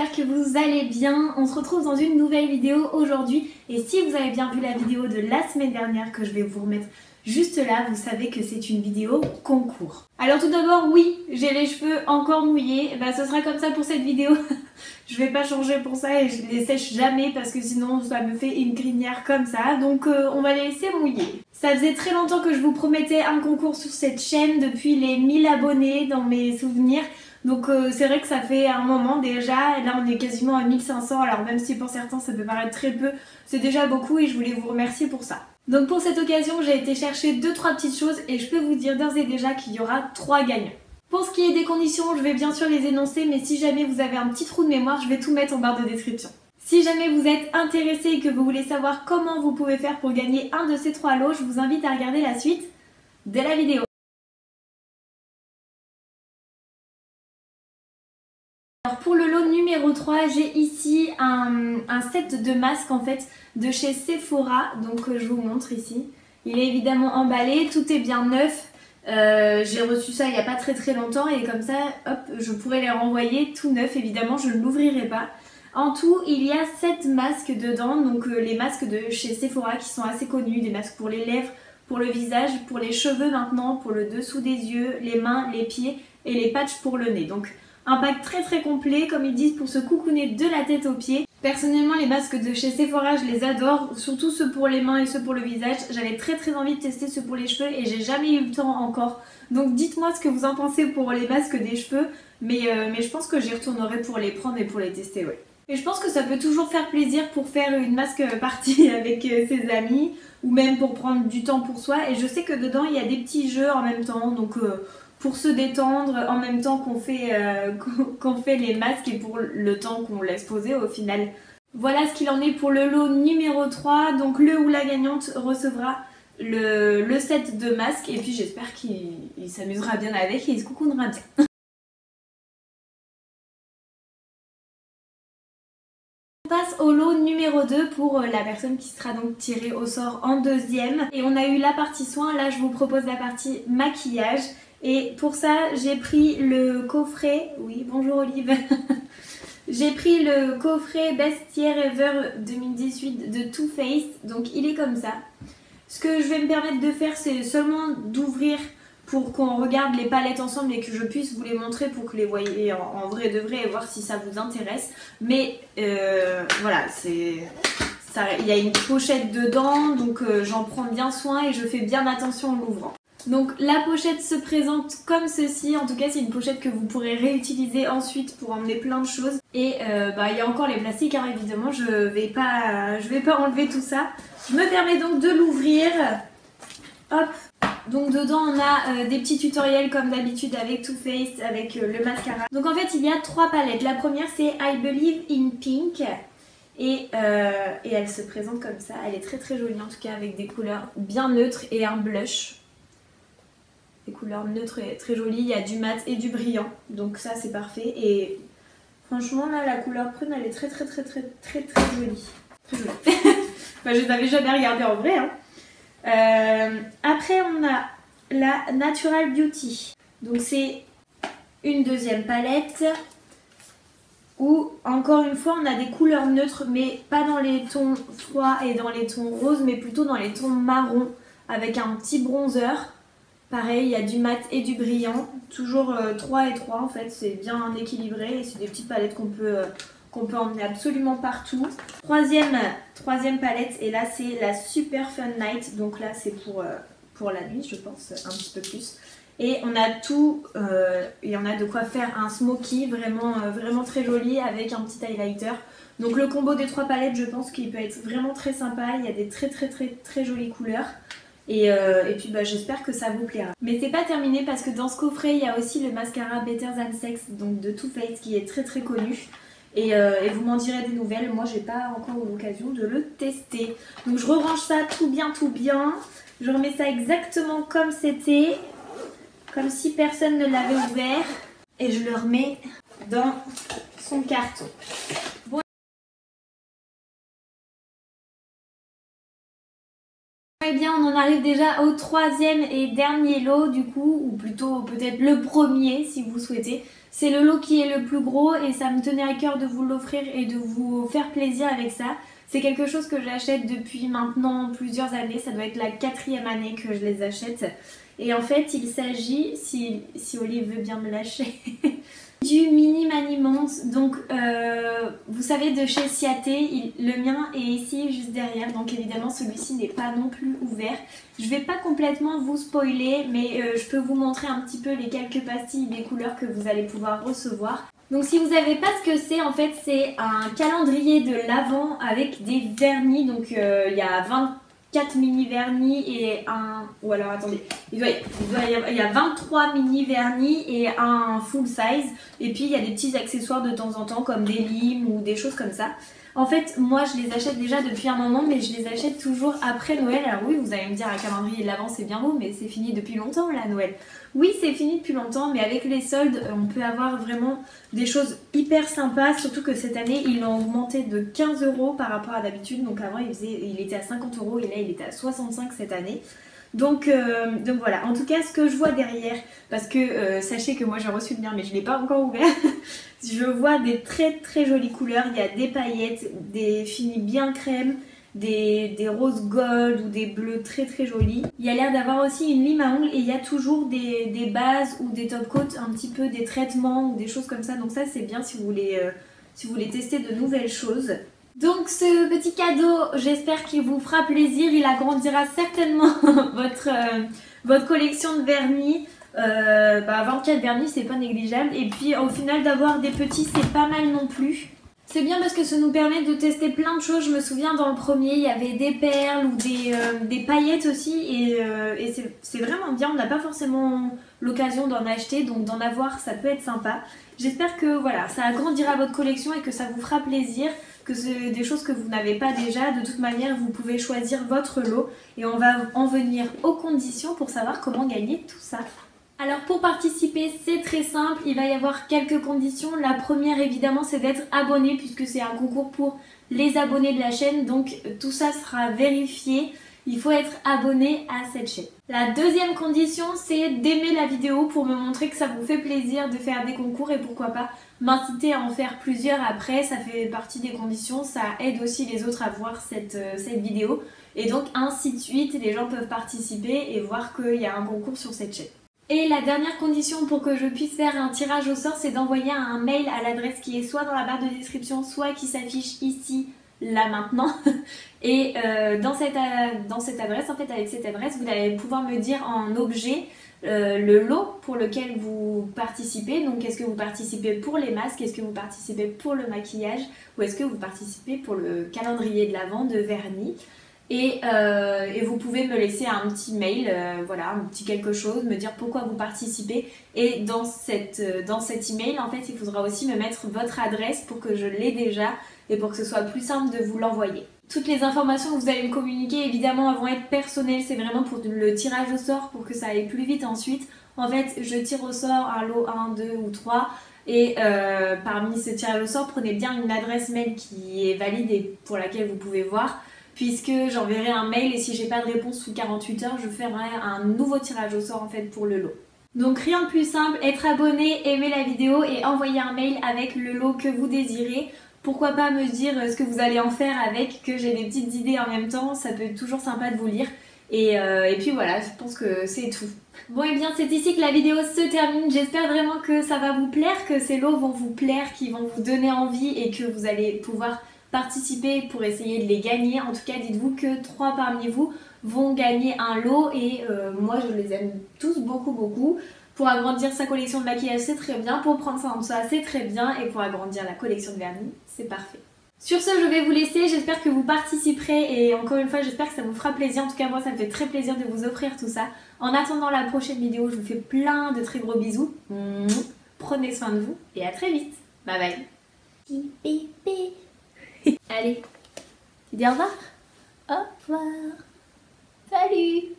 j'espère que vous allez bien. On se retrouve dans une nouvelle vidéo aujourd'hui. Et si vous avez bien vu la vidéo de la semaine dernière que je vais vous remettre juste là, vous savez que c'est une vidéo concours. Alors tout d'abord, oui, j'ai les cheveux encore mouillés. Bah, ce sera comme ça pour cette vidéo. Je vais pas changer pour ça et je les sèche jamais parce que sinon ça me fait une crinière comme ça. Donc on va les laisser mouiller. Ça faisait très longtemps que je vous promettais un concours sur cette chaîne depuis les 1000 abonnés dans mes souvenirs. Donc c'est vrai que ça fait un moment déjà, et là on est quasiment à 1500, alors même si pour certains ça peut paraître très peu, c'est déjà beaucoup et je voulais vous remercier pour ça. Donc pour cette occasion j'ai été chercher 2-3 petites choses et je peux vous dire d'ores et déjà qu'il y aura 3 gagnants. Pour ce qui est des conditions, je vais bien sûr les énoncer, mais si jamais vous avez un petit trou de mémoire, je vais tout mettre en barre de description. Si jamais vous êtes intéressé et que vous voulez savoir comment vous pouvez faire pour gagner un de ces 3 lots, je vous invite à regarder la suite de la vidéo. Alors pour le lot numéro 3, j'ai ici un set de masques en fait de chez Sephora, donc je vous montre ici. Il est évidemment emballé, tout est bien neuf. J'ai reçu ça il n'y a pas très longtemps et comme ça, hop, je pourrais les renvoyer tout neuf. Évidemment, je ne l'ouvrirai pas. En tout, il y a 7 masques dedans, donc les masques de chez Sephora qui sont assez connus, des masques pour les lèvres, pour le visage, pour les cheveux maintenant, pour le dessous des yeux, les mains, les pieds et les patchs pour le nez. Donc un pack très complet, comme ils disent, pour se coucouner de la tête aux pieds. Personnellement, les masques de chez Sephora, je les adore, surtout ceux pour les mains et ceux pour le visage. J'avais très envie de tester ceux pour les cheveux et j'ai jamais eu le temps encore. Donc dites-moi ce que vous en pensez pour les masques des cheveux, mais je pense que j'y retournerai pour les prendre et pour les tester, ouais. Et je pense que ça peut toujours faire plaisir pour faire une masque party avec ses amis, ou même pour prendre du temps pour soi. Et je sais que dedans, il y a des petits jeux en même temps, donc pour se détendre en même temps qu'on fait les masques et pour le temps qu'on laisse poser au final. Voilà ce qu'il en est pour le lot numéro 3. Donc le ou la gagnante recevra le set de masques et puis j'espère qu'il s'amusera bien avec et il se coucounera bien. On passe au lot numéro 2 pour la personne qui sera donc tirée au sort en deuxième. Et on a eu la partie soins, là je vous propose la partie maquillage. Et pour ça, j'ai pris le coffret, oui bonjour Olive, j'ai pris le coffret Best Year Ever 2018 de Too Faced, donc il est comme ça. Ce que je vais me permettre de faire, c'est seulement d'ouvrir pour qu'on regarde les palettes ensemble et que je puisse vous les montrer pour que vous les voyez en vrai de vrai et voir si ça vous intéresse. Mais voilà, il y a une pochette dedans, donc j'en prends bien soin et je fais bien attention en l'ouvrant. Donc la pochette se présente comme ceci, en tout cas c'est une pochette que vous pourrez réutiliser ensuite pour emmener plein de choses. Et il y a encore les plastiques hein, évidemment, je vais pas enlever tout ça. Je me permets donc de l'ouvrir. Hop. Donc dedans on a des petits tutoriels comme d'habitude avec Too Faced, avec le mascara. Donc en fait il y a 3 palettes. La première c'est I Believe in Pink. Et elle se présente comme ça, elle est très jolie en tout cas avec des couleurs bien neutres et un blush. Des couleurs neutres et très jolies, il y a du mat et du brillant, donc ça c'est parfait. Et franchement là la couleur prune elle est très jolie. Très jolie. Enfin, je n'avais jamais regardé en vrai. Hein. Après on a la Natural Beauty. Donc c'est une deuxième palette où encore une fois on a des couleurs neutres mais pas dans les tons froids et dans les tons roses mais plutôt dans les tons marron avec un petit bronzer. Pareil, il y a du mat et du brillant, toujours 3 et 3 en fait, c'est bien équilibré et c'est des petites palettes qu'on peut emmener absolument partout. Troisième palette et là c'est la Super Fun Night, donc là c'est pour la nuit je pense, un petit peu plus. Et on a tout, et on a de quoi faire un smoky vraiment très joli avec un petit highlighter. Donc le combo des 3 palettes je pense qu'il peut être vraiment très sympa, il y a des très jolies couleurs. Et puis j'espère que ça vous plaira. Mais c'est pas terminé parce que dans ce coffret il y a aussi le mascara Better Than Sex donc de Too Faced qui est très connu. Et vous m'en direz des nouvelles, moi j'ai pas encore eu l'occasion de le tester. Donc je rerange ça tout bien. Je remets ça exactement comme c'était, comme si personne ne l'avait ouvert. Et je le remets dans son carton. Eh bien bien on en arrive déjà au troisième et dernier lot du coup, ou plutôt peut-être le premier si vous souhaitez. C'est le lot qui est le plus gros et ça me tenait à cœur de vous l'offrir et de vous faire plaisir avec ça. C'est quelque chose que j'achète depuis maintenant plusieurs années, ça doit être la 4e année que je les achète. Et en fait il s'agit, si Olive veut bien me lâcher, du mini Manimans, donc vous savez de chez Ciaté, le mien est ici juste derrière, donc évidemment celui-ci n'est pas non plus ouvert. Je vais pas complètement vous spoiler, mais je peux vous montrer un petit peu les quelques pastilles des couleurs que vous allez pouvoir recevoir. Donc si vous savez pas ce que c'est, en fait c'est un calendrier de l'Avent avec des vernis, donc il y a 24 mini vernis et un... ou alors attendez, il y a 23 mini vernis et un full size. Et puis il y a des petits accessoires de temps en temps comme des limes ou des choses comme ça. En fait moi je les achète déjà depuis un moment, mais je les achète toujours après Noël. Alors oui, vous allez me dire un calendrier de l'Avent c'est bien beau, mais c'est fini depuis longtemps là Noël. Oui, c'est fini depuis longtemps, mais avec les soldes on peut avoir vraiment des choses hyper sympas. Surtout que cette année ils l'ont augmenté de 15 € par rapport à d'habitude. Donc avant il était à 50 € et là il était à 65 cette année. Donc voilà, en tout cas ce que je vois derrière, parce que sachez que moi j'ai reçu le mien mais je ne l'ai pas encore ouvert, je vois des très très jolies couleurs, il y a des paillettes, des finis bien crème, des roses gold ou des bleus très très jolis. Il y a l'air d'avoir aussi une lime à ongles et il y a toujours des bases ou des top coats, un petit peu des traitements ou des choses comme ça, donc ça c'est bien si vous voulez tester de nouvelles choses. Donc ce petit cadeau, j'espère qu'il vous fera plaisir, il agrandira certainement votre collection de vernis. 24 vernis c'est pas négligeable, et puis au final d'avoir des petits c'est pas mal non plus. C'est bien parce que ça nous permet de tester plein de choses. Je me souviens dans le premier il y avait des perles ou des paillettes aussi, et c'est vraiment bien, on n'a pas forcément l'occasion d'en acheter, donc d'en avoir ça peut être sympa. J'espère que voilà, ça agrandira votre collection et que ça vous fera plaisir, que c'est des choses que vous n'avez pas déjà. De toute manière vous pouvez choisir votre lot et on va en venir aux conditions pour savoir comment gagner tout ça. Alors pour participer c'est très simple, il va y avoir quelques conditions. La première évidemment c'est d'être abonné, puisque c'est un concours pour les abonnés de la chaîne, donc tout ça sera vérifié. Il faut être abonné à cette chaîne. La deuxième condition c'est d'aimer la vidéo pour me montrer que ça vous fait plaisir de faire des concours, et pourquoi pas m'inciter à en faire plusieurs après, ça fait partie des conditions, ça aide aussi les autres à voir cette vidéo, et donc ainsi de suite, les gens peuvent participer et voir qu'il y a un concours sur cette chaîne. Et la dernière condition pour que je puisse faire un tirage au sort, c'est d'envoyer un mail à l'adresse qui est soit dans la barre de description, soit qui s'affiche ici, là maintenant. Et dans cette adresse, en fait avec cette adresse, vous allez pouvoir me dire en objet le lot pour lequel vous participez. Donc est-ce que vous participez pour les masques, est-ce que vous participez pour le maquillage, ou est-ce que vous participez pour le calendrier de l'Avent de vernis. Et vous pouvez me laisser un petit mail, voilà, un petit quelque chose, me dire pourquoi vous participez. Et dans cet email, en fait, il faudra aussi me mettre votre adresse pour que je l'ai déjà et pour que ce soit plus simple de vous l'envoyer. Toutes les informations que vous allez me communiquer, évidemment, vont être personnelles. C'est vraiment pour le tirage au sort, pour que ça aille plus vite ensuite. En fait, je tire au sort un lot 1, 2 ou 3. Et parmi ce tirage au sort, prenez bien une adresse mail qui est valide et pour laquelle vous pouvez voir, puisque j'enverrai un mail et si j'ai pas de réponse sous 48 heures, je ferai un nouveau tirage au sort en fait pour le lot. Donc rien de plus simple, être abonné, aimer la vidéo et envoyer un mail avec le lot que vous désirez. Pourquoi pas me dire ce que vous allez en faire avec, que j'ai des petites idées en même temps, ça peut être toujours sympa de vous lire. Et puis voilà, je pense que c'est tout. Bon et bien c'est ici que la vidéo se termine, j'espère vraiment que ça va vous plaire, que ces lots vont vous plaire, qu'ils vont vous donner envie et que vous allez pouvoir participer pour essayer de les gagner. En tout cas dites-vous que 3 parmi vous vont gagner un lot et moi je les aime tous beaucoup. Pour agrandir sa collection de maquillage c'est très bien, pour prendre soin de soi c'est très bien, et pour agrandir la collection de vernis c'est parfait. Sur ce je vais vous laisser, j'espère que vous participerez et encore une fois j'espère que ça vous fera plaisir. En tout cas moi ça me fait très plaisir de vous offrir tout ça. En attendant la prochaine vidéo je vous fais plein de très gros bisous. Prenez soin de vous et à très vite. Bye bye. Allez, tu dis au revoir. Au revoir. Salut.